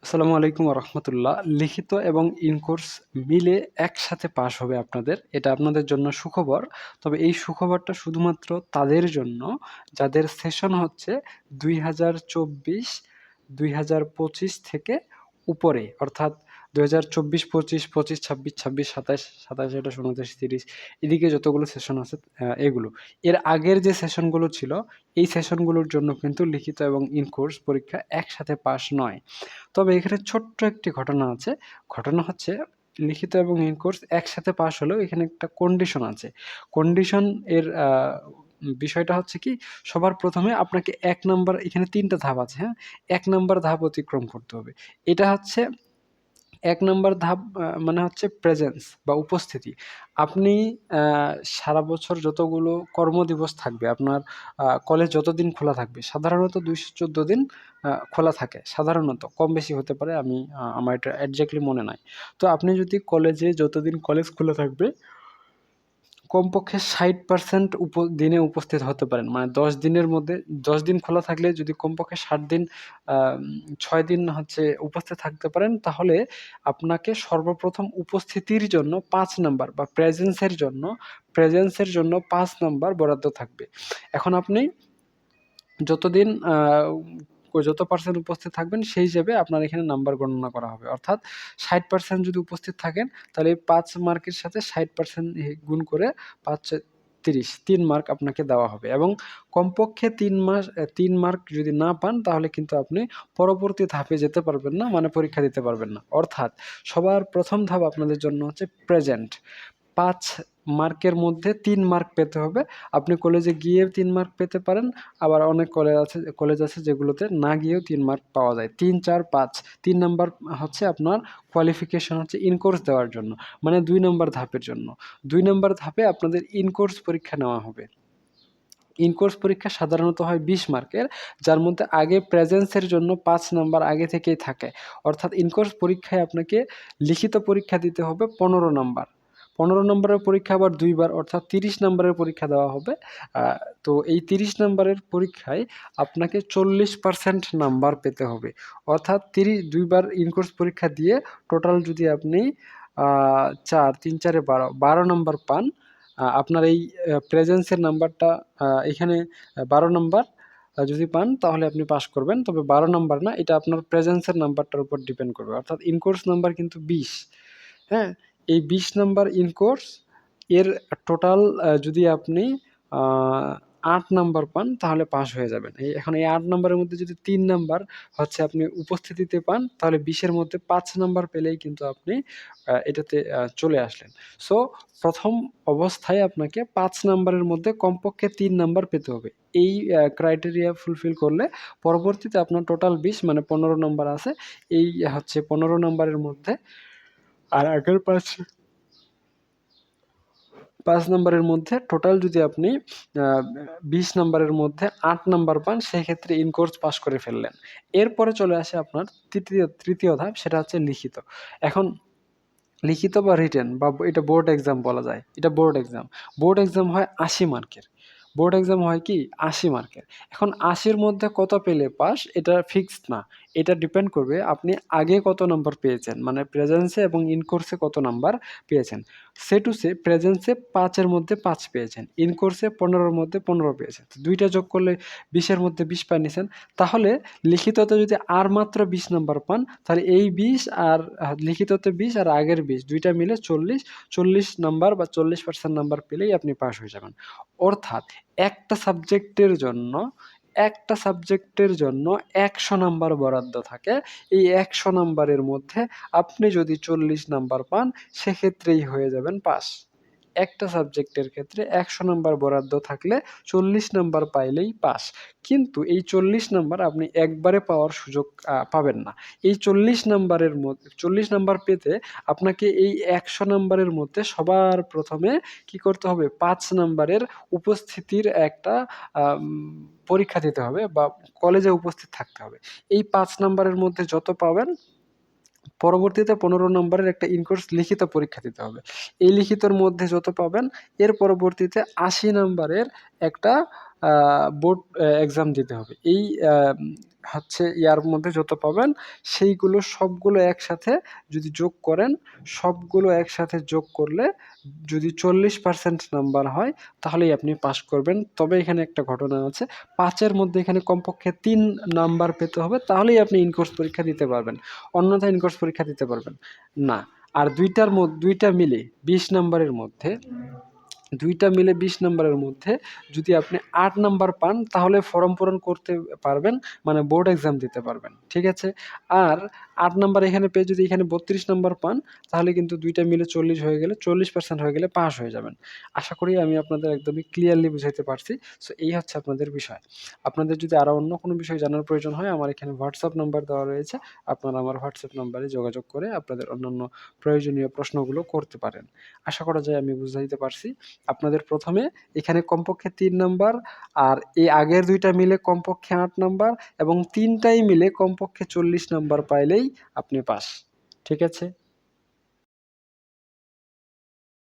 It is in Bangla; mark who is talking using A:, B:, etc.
A: আসসালামু আলাইকুম রহমতুল্লাহ। লিখিত এবং ইনকোর্স মিলে একসাথে পাস হবে আপনাদের। এটা আপনাদের জন্য সুখবর। তবে এই সুখবরটা শুধুমাত্র তাদের জন্য যাদের সেশন হচ্ছে ২০২৪, ২০২৫ থেকে উপরে, অর্থাৎ ২০২৪, ২৫, ২৫, ২৬, ২৬, ২৭, ২৭, ২৮, ২৯, ৩০ এদিকে যতগুলো সেশন আছে এগুলো। এর আগের যে সেশনগুলো ছিল এই সেশনগুলোর জন্য কিন্তু লিখিত এবং ইনকোর্স পরীক্ষা একসাথে পাস নয়। তবে এখানে ছোট্ট একটি ঘটনা আছে। ঘটনা হচ্ছে লিখিত এবং ইনকোর্স একসাথে পাস হলেও এখানে একটা কন্ডিশন আছে। কন্ডিশন এর বিষয়টা হচ্ছে কি, সবার প্রথমে আপনাকে ১ নাম্বার, এখানে ৩ টা ধাপ আছে, হ্যাঁ? ১ নাম্বার ধাপ অতিক্রম করতে হবে। এটা হচ্ছে ১ নাম্বার ধাপ, মানে হচ্ছে প্রেজেন্স বা উপস্থিতি। আপনি আ সারা বছর যতগুলো কর্মদিবস থাকবে, আপনার কলেজ যতদিন খোলা থাকবে, সাধারণত ২১৪ দিন খোলা থাকে। সাধারণত, কম বেশি হতে পারে, আমি আমার এটা এক্সাক্টলি মনে নাই। তো আপনি যদি কলেজে যতদিন কলেজ খোলা থাকবে কমপক্ষে ৬০% দিনে উপস্থিত হতে পারেন। মানে ১০ দিনের মধ্যে ১০ দিন খোলা থাকলে যদি কমপক্ষে ৬০ দিন, ৬ দিন হচ্ছে উপস্থিত থাকতে পারেন, তাহলে আপনাকে সর্বপ্রথম উপস্থিতির জন্য ৫ নাম্বার বা প্রেজেন্সের জন্য ৫ নাম্বার বরাদ্দ থাকবে। এখন আপনি যতদিন যত পার্সেন্ট উপস্থিত থাকবেন সেই হিসেবে আপনার এখানে নাম্বার গণনা করা হবে। অর্থাৎ ৬০% যদি উপস্থিত থাকেন, তাহলে এই ৫ মার্কের সাথে ৬০% গুণ করে ৫ ৩০, ৩ মার্ক আপনাকে দেওয়া হবে এবং কমপক্ষে ৩ মার্ক যদি না পান, তাহলে কিন্তু আপনি পরবর্তী ধাপে যেতে পারবেন না, মানে পরীক্ষা দিতে পারবেন না। অর্থাৎ সবার প্রথম ধাপ আপনাদের জন্য হচ্ছে প্রেজেন্ট। ৫ মার্কের মধ্যে ৩ মার্ক পেতে হবে। আপনি কলেজে গিয়ে ৩ মার্ক পেতে পারেন। আবার অনেক কলেজ আছে যেগুলোতে না গিয়েও ৩ মার্ক পাওয়া যায়। ৩, ৪, ৫, ৩ নাম্বার হচ্ছে আপনার কোয়ালিফিকেশন হচ্ছে ইনকোর্স দেওয়ার জন্য। মানে ২ নাম্বার ধাপের জন্য। ২ নাম্বার ধাপে আপনাদের ইনকোর্স পরীক্ষা নেওয়া হবে। ইনকোর্স পরীক্ষা সাধারণত হয় ২০ মার্কের, যার মধ্যে আগে প্রেজেন্সের জন্য ৫ নাম্বার আগে থেকেই থাকে। অর্থাৎ ইনকোর্স পরীক্ষায় আপনাকে লিখিত পরীক্ষা দিতে হবে ১৫ নাম্বার। ১৫ নম্বরের পরীক্ষা আবার ২ বার, অর্থাৎ ৩০ নাম্বারের পরীক্ষা দেওয়া হবে। আ তো এই ৩০ নাম্বারের পরীক্ষায় আপনাকে ৪০% নাম্বার পেতে হবে। অর্থাৎ ২ বার ইনকোর্স পরীক্ষা দিয়ে টোটাল যদি আপনি ৩, ৪ এ ১২ নাম্বার পান, আপনার এই প্রেজেন্সের নাম্বারটা এখানে ১২ নাম্বার যদি পান, তাহলে আপনি পাস করবেন। তবে ১২ নাম্বার না, এটা আপনার প্রেজেন্সের নাম্বারটার উপর ডিপেন্ড করবে। অর্থাৎ ইনকোর্স নাম্বার কিন্তু ২০, হ্যাঁ? এই ২০ নাম্বার ইনকোর্স এর টোটাল, যদি আপনি আ ৮ নাম্বার পান, তাহলে পাস হয়ে যাবেন। এখন এই ৮ নাম্বারের মধ্যে যদি ৩ নাম্বার হচ্ছে আপনি উপস্থিতিতে পান, তাহলে ২০ এর মধ্যে ৫ নাম্বার পেলেই কিন্তু আপনি এটাতে চলে আসলেন। সো ১ম অবস্থায় আপনাকে ৫ নাম্বারের মধ্যে কমপক্ষে ৩ নাম্বার পেতে হবে। এই ক্রাইটেরিয়া ফুলফিল করলে পরবর্তীতে আপনার টোটাল ২০, মানে ১৫ নাম্বার আছে। এই হচ্ছে ১৫ নাম্বারের মধ্যে, আর আগের ৫ নাম্বারের মধ্যে টোটাল যদি আপনি আ ২০ নাম্বারের মধ্যে ৮ নাম্বার পান, সেক্ষেত্রে ইনকোর্স পাস করে ফেললেন। এরপরে চলে আসে আপনার তৃতীয় ধাপ, সেটা হচ্ছে লিখিত। এখন লিখিত বা রিটেন বা এটা বোর্ড এক্সাম বলা যায়। এটা বোর্ড এক্সাম। বোর্ড এক্সাম হয় ৮০ মার্কের। বোর্ড এক্সাম হয় কি ৮০ মার্কের। এখন ৮০ র মধ্যে কত পেলে পাস, এটা ফিক্সড না। এটা ডিপেন্ড করবে আপনি আগে কত নাম্বার পেয়েছেন। মানে প্রেজেন্সে এবং ইনকোর্সে কত নাম্বার পেয়েছেন। সে প্রেজেন্সে ৫ এর মধ্যে ৫ পেয়েছেন। ইনকোর্সে ১৫ এর মধ্যে ১৫ পেয়েছেন। ২ টা যোগ করলে ২০ এর মধ্যে ২০ নিছেন। তাহলে লিখিততে যদি আর মাত্র ২০ নাম্বার পান, তাহলে এই ২০ আর লিখিততে ২০ আর আগের ২০, ২ টা মিলে ৪০ নাম্বার বা ৪০% নাম্বার পেলেই আপনি পাস হয়ে যাবেন। অর্থাৎ একটা সাবজেক্টের জন্য ১০০ নাম্বার বরাদ্দ থাকে। এই ১০০ নাম্বারের মধ্যে আপনি যদি ৪০ নাম্বার পান, সেক্ষেত্রেই হয়ে যাবেন পাস। একটা সাবজেক্টের ক্ষেত্রে ১০০ নাম্বার বরাদ্দ থাকলে ৪০ নাম্বার পাইলেই পাস। কিন্তু এই ৪০ নাম্বার আপনি একবারে পাওয়ার সুযোগ পাবেন না। এই ৪০ নাম্বার পেতে আপনাকে এই ১০০ নাম্বারের মধ্যে সবার প্রথমে কি করতে হবে? ৫ নাম্বারের উপস্থিতির একটা আম পরীক্ষা দিতে হবে বা কলেজে উপস্থিত থাকতে হবে। এই ৫ নাম্বারের মধ্যে যত পাবেন, পরবর্তীতে ১৫ নম্বরের একটা ইনকোর্স লিখিত পরীক্ষা দিতে হবে। এই লিখিতর মধ্যে যত পাবেন, এর পরবর্তীতে ৮০ নাম্বারের একটা আ বোর্ড এক্সাম দিতে হবে। এই হচ্ছে ইয়ার মধ্যে যত পাবেন সেইগুলো সবগুলো একসাথে যদি যোগ করেন, সবগুলো একসাথে যোগ করলে যদি 40% নাম্বার হয় তাহলেই আপনি পাস করবেন। তবে এখানে একটা ঘটনা আছে, 5-এর মধ্যে এখানে কমপক্ষে 3 নাম্বার পেতে হবে, তাহলেই আপনি ইন কোর্স পরীক্ষা দিতে পারবেন, অন্যথায় ইন কোর্স পরীক্ষা দিতে পারবেন না। আর দুইটা মিলে 20 নাম্বারের মধ্যে, 20 নাম্বারের মধ্যে যদি আপনি 8 নাম্বার পান তাহলে ফর্ম পূরণ করতে পারবেন, মানে বোর্ড এক্সাম দিতে পারবেন, ঠিক আছে? আর 8 নাম্বার এখানে পেয়ে যদি এখানে 32 নাম্বার পান তাহলে কিন্তু 2টা মিলে 40 হয়ে গেলে, 40% হয়ে গেলে পাস হয়ে যাবেন। আশা করি আমি আপনাদের একদমই ক্লিয়ারলি বুঝাইতে পারছি। সো এই হচ্ছে আপনাদের বিষয়। আপনাদের যদি আরো অন্য কোনো বিষয় জানার প্রয়োজন হয়, আমার এখানে WhatsApp নাম্বার দেওয়া রয়েছে। আপনারা আমার WhatsApp নাম্বারে যোগাযোগ করে আপনাদের অন্যান্য প্রয়োজনীয় প্রশ্নগুলো করতে পারেন। আশা করা যায় আমি বুঝাইতে পারছি। আপনাদের প্রথমে এখানে কমপক্ষে 3 নাম্বার, আর এই আগের 2টা মিলে কমপক্ষে 8 নাম্বার, এবং 3টাই মিলে কমপক্ষে 40 নাম্বার পাইলেই আপনি পাস। ঠিক আছে?